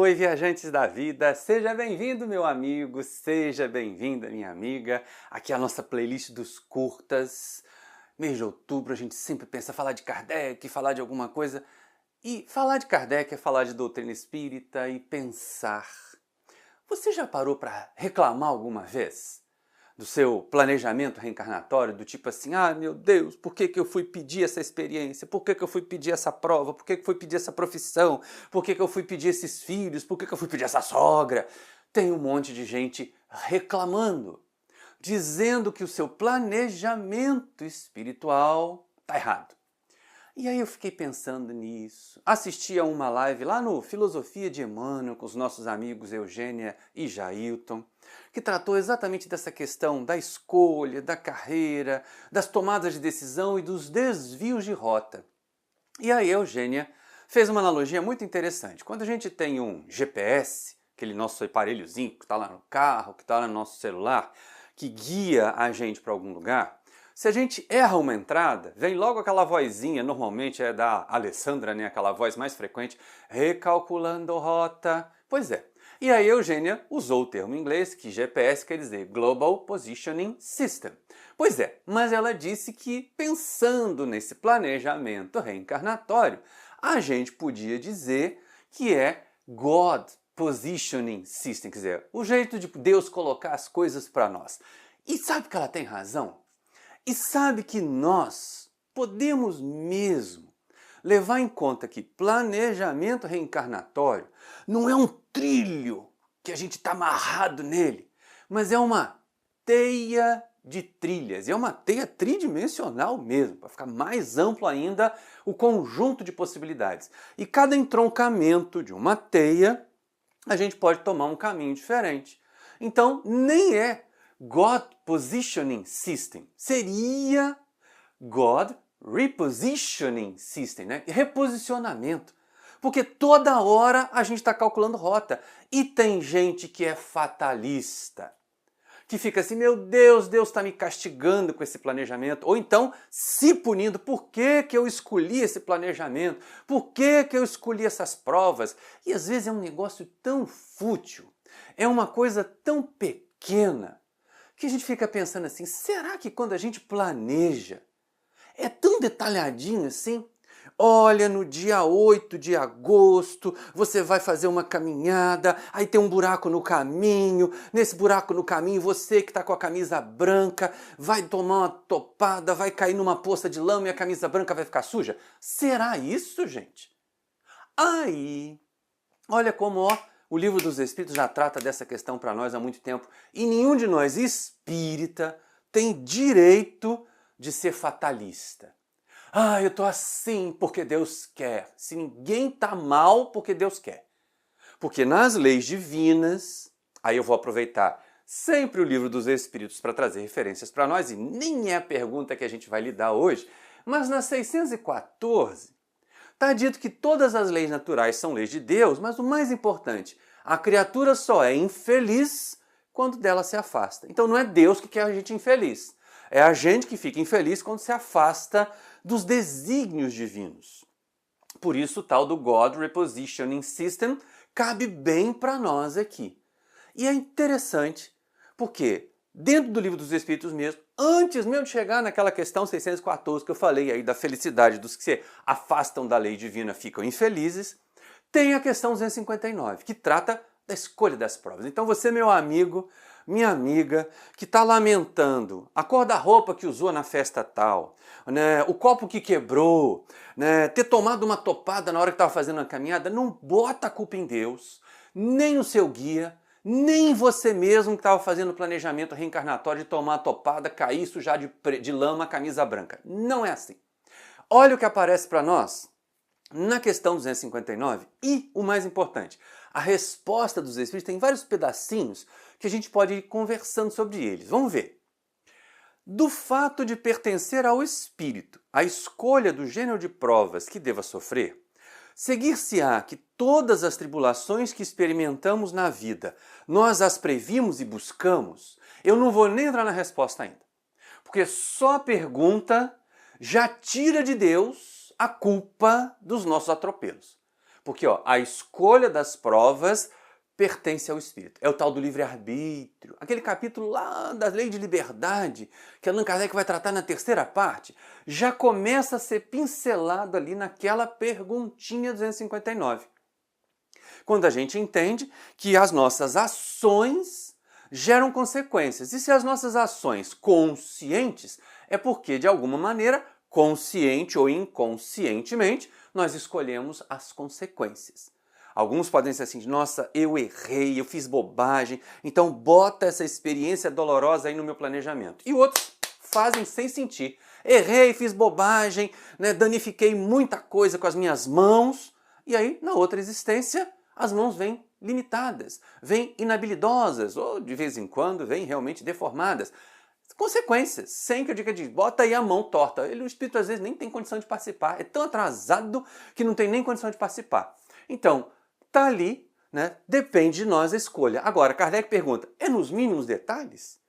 Oi, viajantes da vida, seja bem-vindo, meu amigo, seja bem-vinda, minha amiga. Aqui é a nossa playlist dos curtas. Mês de outubro a gente sempre pensa falar de Kardec, falar de alguma coisa. E falar de Kardec é falar de doutrina espírita e pensar. Você já parou para reclamar alguma vez do seu planejamento reencarnatório, do tipo assim, ah, meu Deus, por que eu fui pedir essa experiência? Por que eu fui pedir essa prova? Por que eu fui pedir essa profissão? Por que eu fui pedir esses filhos? Por que eu fui pedir essa sogra? Tem um monte de gente reclamando, dizendo que o seu planejamento espiritual está errado. E aí eu fiquei pensando nisso. Assisti a uma live lá no Filosofia de Emmanuel com os nossos amigos Eugênia e Jailton, que tratou exatamente dessa questão da escolha, da carreira, das tomadas de decisão e dos desvios de rota. E aí a Eugênia fez uma analogia muito interessante. Quando a gente tem um GPS, aquele nosso aparelhozinho que está lá no carro, que está lá no nosso celular, que guia a gente para algum lugar, se a gente erra uma entrada, vem logo aquela vozinha, normalmente é da Alessandra, né? Aquela voz mais frequente, recalculando rota. Pois é. E aí a Eugênia usou o termo em inglês, que GPS quer dizer Global Positioning System. Pois é, mas ela disse que pensando nesse planejamento reencarnatório, a gente podia dizer que é God Positioning System, quer dizer, o jeito de Deus colocar as coisas para nós. E sabe que ela tem razão? E sabe que nós podemos mesmo levar em conta que planejamento reencarnatório não é um trilho que a gente está amarrado nele, mas é uma teia de trilhas. E é uma teia tridimensional mesmo, para ficar mais amplo ainda o conjunto de possibilidades. E cada entroncamento de uma teia, a gente pode tomar um caminho diferente. Então, nem é God Positioning System, seria God Repositioning System, né? Reposicionamento. Porque toda hora a gente está calculando rota. E tem gente que é fatalista, que fica assim, meu Deus, Deus está me castigando com esse planejamento. Ou então se punindo, por que eu escolhi esse planejamento? Por que eu escolhi essas provas? E às vezes é um negócio tão fútil, é uma coisa tão pequena, que a gente fica pensando assim, será que quando a gente planeja, é tão detalhadinho assim? Olha, no dia 8 de agosto, você vai fazer uma caminhada, aí tem um buraco no caminho, nesse buraco no caminho, você que está com a camisa branca, vai tomar uma topada, vai cair numa poça de lama e a camisa branca vai ficar suja? Será isso, gente? Aí, olha como, ó, o Livro dos Espíritos já trata dessa questão para nós há muito tempo. E nenhum de nós espírita tem direito de ser fatalista. Ah, eu estou assim porque Deus quer. Se ninguém está mal porque Deus quer. Porque nas leis divinas, aí eu vou aproveitar sempre o Livro dos Espíritos para trazer referências para nós, e nem é a pergunta que a gente vai lidar hoje, mas na 614, está dito que todas as leis naturais são leis de Deus, mas o mais importante, a criatura só é infeliz quando dela se afasta. Então não é Deus que quer a gente infeliz, é a gente que fica infeliz quando se afasta dos desígnios divinos. Por isso o tal do God Repositioning System cabe bem para nós aqui. E é interessante porque dentro do Livro dos Espíritos mesmo, antes mesmo de chegar naquela questão 614 que eu falei aí da felicidade dos que se afastam da lei divina ficam infelizes, tem a questão 259, que trata da escolha das provas. Então você, meu amigo, minha amiga, que está lamentando a cor da roupa que usou na festa tal, né, o copo que quebrou, né, ter tomado uma topada na hora que estava fazendo a caminhada, não bota a culpa em Deus, nem no seu guia, nem você mesmo que estava fazendo o planejamento reencarnatório de tomar a topada, cair, sujar de lama a camisa branca. Não é assim. Olha o que aparece para nós na questão 259 e, o mais importante, a resposta dos Espíritos tem vários pedacinhos que a gente pode ir conversando sobre eles. Vamos ver. Do fato de pertencer ao Espírito, a escolha do gênero de provas que deva sofrer, seguir-se-á que todas as tribulações que experimentamos na vida, nós as previmos e buscamos? Eu não vou nem entrar na resposta ainda. Porque só a pergunta já tira de Deus a culpa dos nossos atropelos. Porque ó, a escolha das provas pertence ao espírito. É o tal do livre-arbítrio. Aquele capítulo lá da lei de liberdade, que Allan Kardec vai tratar na terceira parte, já começa a ser pincelado ali naquela perguntinha 259. Quando a gente entende que as nossas ações geram consequências. E se as nossas ações conscientes, é porque, de alguma maneira, consciente ou inconscientemente, nós escolhemos as consequências. Alguns podem ser assim, nossa, eu errei, eu fiz bobagem, então bota essa experiência dolorosa aí no meu planejamento. E outros fazem sem sentir. Errei, fiz bobagem, né, danifiquei muita coisa com as minhas mãos, e aí, na outra existência, as mãos vêm limitadas, vêm inabilidosas, ou de vez em quando vêm realmente deformadas. Consequências, sem que eu diga de bota aí a mão torta. O espírito às vezes nem tem condição de participar, é tão atrasado que não tem nem condição de participar. Então, tá ali, né? Depende de nós a escolha. Agora, Kardec pergunta, é nos mínimos detalhes?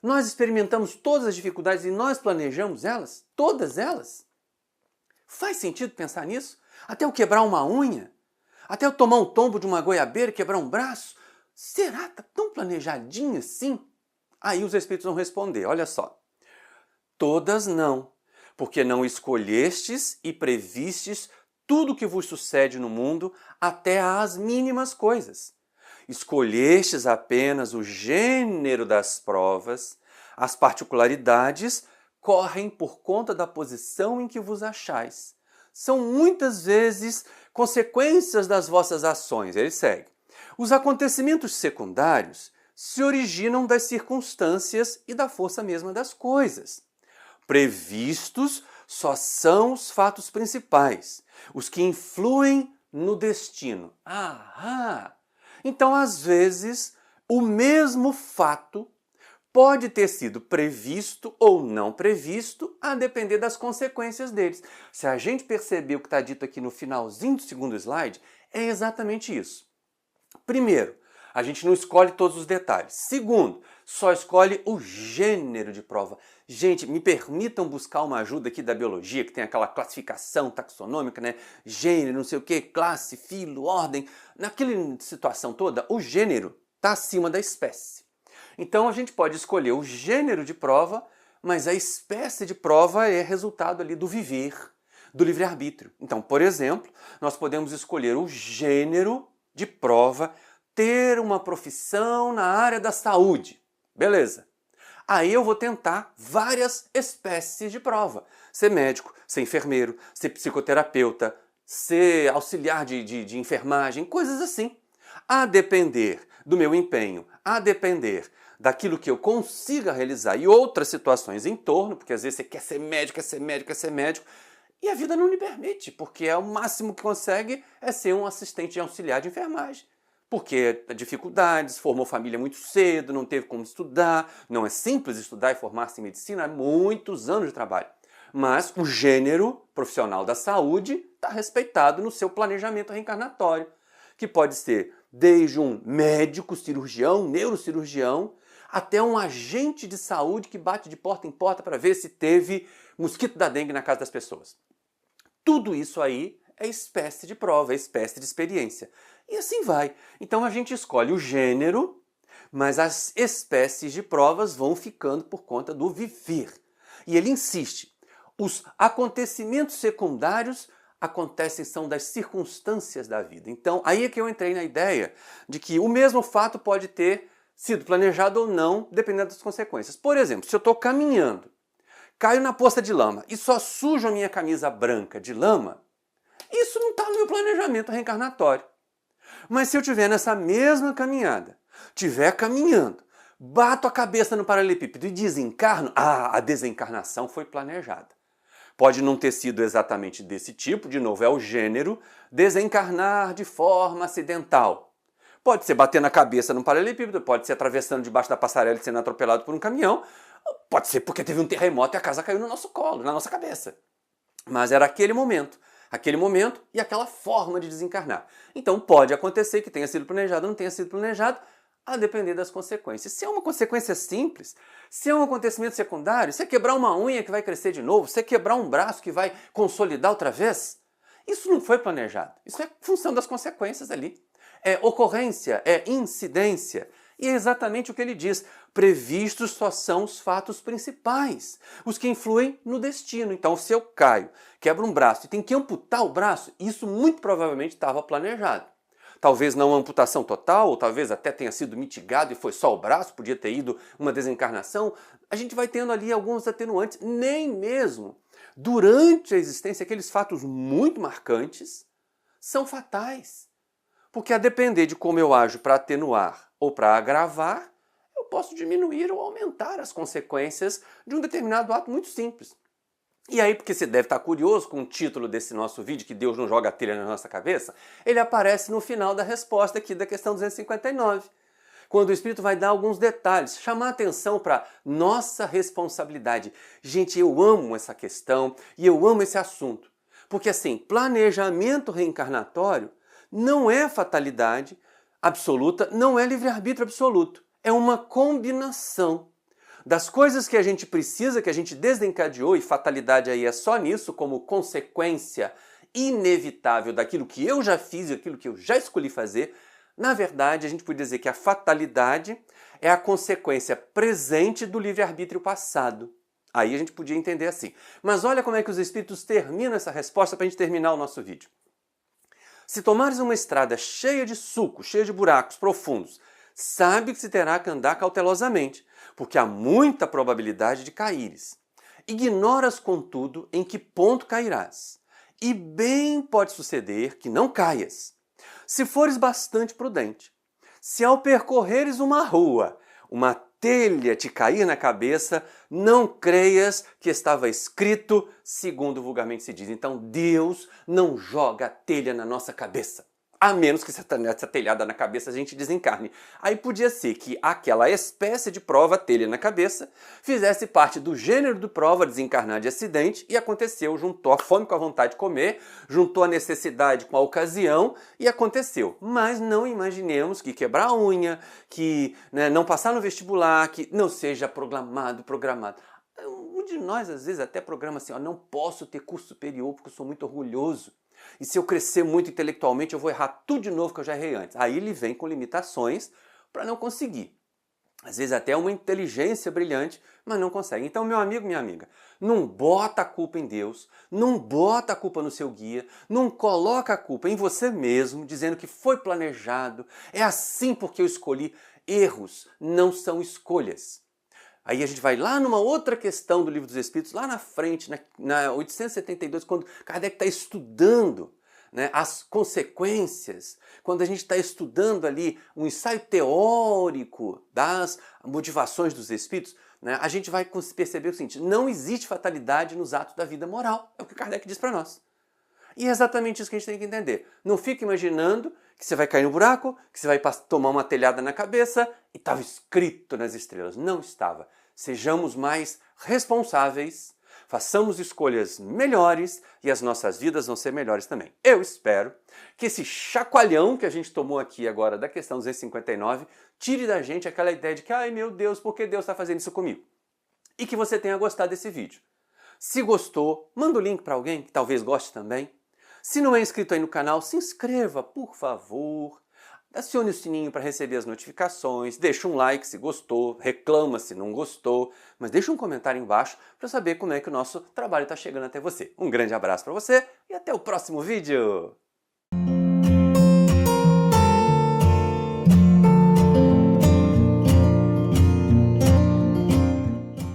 Nós experimentamos todas as dificuldades e nós planejamos elas? Todas elas? Faz sentido pensar nisso? Até eu quebrar uma unha? Até eu tomar um tombo de uma goiabeira e quebrar um braço? Será? Tá tão planejadinho assim? Aí os espíritos vão responder, olha só. Todas não, porque não escolhestes e previstes tudo que vos sucede no mundo, até às mínimas coisas. Escolhestes apenas o gênero das provas, as particularidades correm por conta da posição em que vos achais. São muitas vezes consequências das vossas ações. Ele segue. Os acontecimentos secundários se originam das circunstâncias e da força mesma das coisas. Previstos só são os fatos principais, os que influem no destino. Então, às vezes, o mesmo fato pode ter sido previsto ou não previsto, a depender das consequências deles. Se a gente perceber o que está dito aqui no finalzinho do segundo slide, é exatamente isso. Primeiro, a gente não escolhe todos os detalhes. Segundo, só escolhe o gênero de prova. Gente, me permitam buscar uma ajuda aqui da biologia, que tem aquela classificação taxonômica, né? Gênero, não sei o quê, classe, filo, ordem. Naquela situação toda, o gênero está acima da espécie. Então a gente pode escolher o gênero de prova, mas a espécie de prova é resultado ali do viver, do livre-arbítrio. Então, por exemplo, nós podemos escolher o gênero de prova, ter uma profissão na área da saúde. Beleza. Aí eu vou tentar várias espécies de prova. Ser médico, ser enfermeiro, ser psicoterapeuta, ser auxiliar de enfermagem, coisas assim. A depender do meu empenho, a depender daquilo que eu consiga realizar e outras situações em torno, porque às vezes você quer ser médico, quer ser médico, quer ser médico, e a vida não lhe permite, porque o máximo que consegue é ser um assistente auxiliar de enfermagem. Porque dificuldades, formou família muito cedo, não teve como estudar, não é simples estudar e formar-se em medicina, há muitos anos de trabalho. Mas o gênero profissional da saúde está respeitado no seu planejamento reencarnatório, que pode ser desde um médico, cirurgião, neurocirurgião, até um agente de saúde que bate de porta em porta para ver se teve mosquito da dengue na casa das pessoas. Tudo isso aí é espécie de prova, é espécie de experiência. E assim vai. Então a gente escolhe o gênero, mas as espécies de provas vão ficando por conta do viver. E ele insiste, os acontecimentos secundários são das circunstâncias da vida. Então aí é que eu entrei na ideia de que o mesmo fato pode ter sido planejado ou não, dependendo das consequências. Por exemplo, se eu estou caminhando, caio na poça de lama e só sujo a minha camisa branca de lama, isso não está no meu planejamento reencarnatório. Mas se eu estiver nessa mesma caminhada, estiver caminhando, bato a cabeça no paralelepípedo e desencarno, a desencarnação foi planejada. Pode não ter sido exatamente desse tipo, de novo, é o gênero, desencarnar de forma acidental. Pode ser batendo a cabeça no paralelepípedo, pode ser atravessando debaixo da passarela e sendo atropelado por um caminhão, pode ser porque teve um terremoto e a casa caiu no nosso colo, na nossa cabeça. Mas era aquele momento e aquela forma de desencarnar. Então pode acontecer que tenha sido planejado ou não tenha sido planejado, a depender das consequências. Se é uma consequência simples, se é um acontecimento secundário, se é quebrar uma unha que vai crescer de novo, se é quebrar um braço que vai consolidar outra vez, Isso não foi planejado. Isso é função das consequências ali. É ocorrência, é incidência. E é exatamente o que ele diz. Previstos só são os fatos principais, os que influem no destino. Então, se eu caio, quebro um braço e tenho que amputar o braço, isso muito provavelmente estava planejado. Talvez não uma amputação total, ou talvez até tenha sido mitigado e foi só o braço, podia ter ido uma desencarnação. A gente vai tendo ali alguns atenuantes, nem mesmo durante a existência, aqueles fatos muito marcantes são fatais. Porque a depender de como eu ajo para atenuar ou para agravar, eu posso diminuir ou aumentar as consequências de um determinado ato muito simples. E aí, porque você deve estar curioso com o título desse nosso vídeo, que Deus não joga a telha na nossa cabeça, ele aparece no final da resposta aqui da questão 259. Quando o Espírito vai dar alguns detalhes, chamar atenção para nossa responsabilidade. Gente, eu amo essa questão e eu amo esse assunto. Porque assim, planejamento reencarnatório não é fatalidade absoluta, não é livre-arbítrio absoluto. É uma combinação das coisas que a gente precisa, que a gente desencadeou, e fatalidade aí é só nisso, como consequência inevitável daquilo que eu já fiz e aquilo que eu já escolhi fazer. Na verdade, a gente pode dizer que a fatalidade é a consequência presente do livre-arbítrio passado. Aí a gente podia entender assim. Mas olha como é que os Espíritos terminam essa resposta para a gente terminar o nosso vídeo. Se tomares uma estrada cheia de sulcos, cheia de buracos profundos, sabe que se terá que andar cautelosamente, porque há muita probabilidade de caíres. Ignoras, contudo, em que ponto cairás, e bem pode suceder que não caias. Se fores bastante prudente, se ao percorreres uma rua, uma telha te cair na cabeça, não creias que estava escrito, segundo vulgarmente se diz. Então Deus não joga a telha na nossa cabeça. A menos que essa telhada na cabeça a gente desencarne. Aí podia ser que aquela espécie de prova, telha na cabeça, fizesse parte do gênero de prova desencarnar de acidente e aconteceu, juntou a fome com a vontade de comer, juntou a necessidade com a ocasião e aconteceu. Mas não imaginemos que quebrar a unha, que não passar no vestibular, que não seja programado. Um de nós às vezes até programa assim, não posso ter curso superior porque eu sou muito orgulhoso. E se eu crescer muito intelectualmente, eu vou errar tudo de novo que eu já errei antes. Aí ele vem com limitações para não conseguir. Às vezes até uma inteligência brilhante, mas não consegue. Então, meu amigo, minha amiga, não bota a culpa em Deus, não bota a culpa no seu guia, não coloca a culpa em você mesmo, dizendo que foi planejado, é assim porque eu escolhi. Erros não são escolhas. Aí a gente vai lá numa outra questão do Livro dos Espíritos, lá na frente, na 872, quando Kardec está estudando as consequências, quando a gente está estudando ali um ensaio teórico das motivações dos Espíritos, a gente vai perceber o seguinte, não existe fatalidade nos atos da vida moral, é o que Kardec diz para nós. E é exatamente isso que a gente tem que entender. Não fique imaginando que você vai cair no buraco, que você vai tomar uma telhada na cabeça e estava escrito nas estrelas. Não estava. Sejamos mais responsáveis, façamos escolhas melhores e as nossas vidas vão ser melhores também. Eu espero que esse chacoalhão que a gente tomou aqui agora da questão 259 tire da gente aquela ideia de que, ai meu Deus, por que Deus está fazendo isso comigo? E que você tenha gostado desse vídeo. Se gostou, manda o link para alguém que talvez goste também. Se não é inscrito aí no canal, se inscreva, por favor. Acione o sininho para receber as notificações, deixa um like se gostou, reclama se não gostou, mas deixa um comentário embaixo para saber como é que o nosso trabalho está chegando até você. Um grande abraço para você e até o próximo vídeo!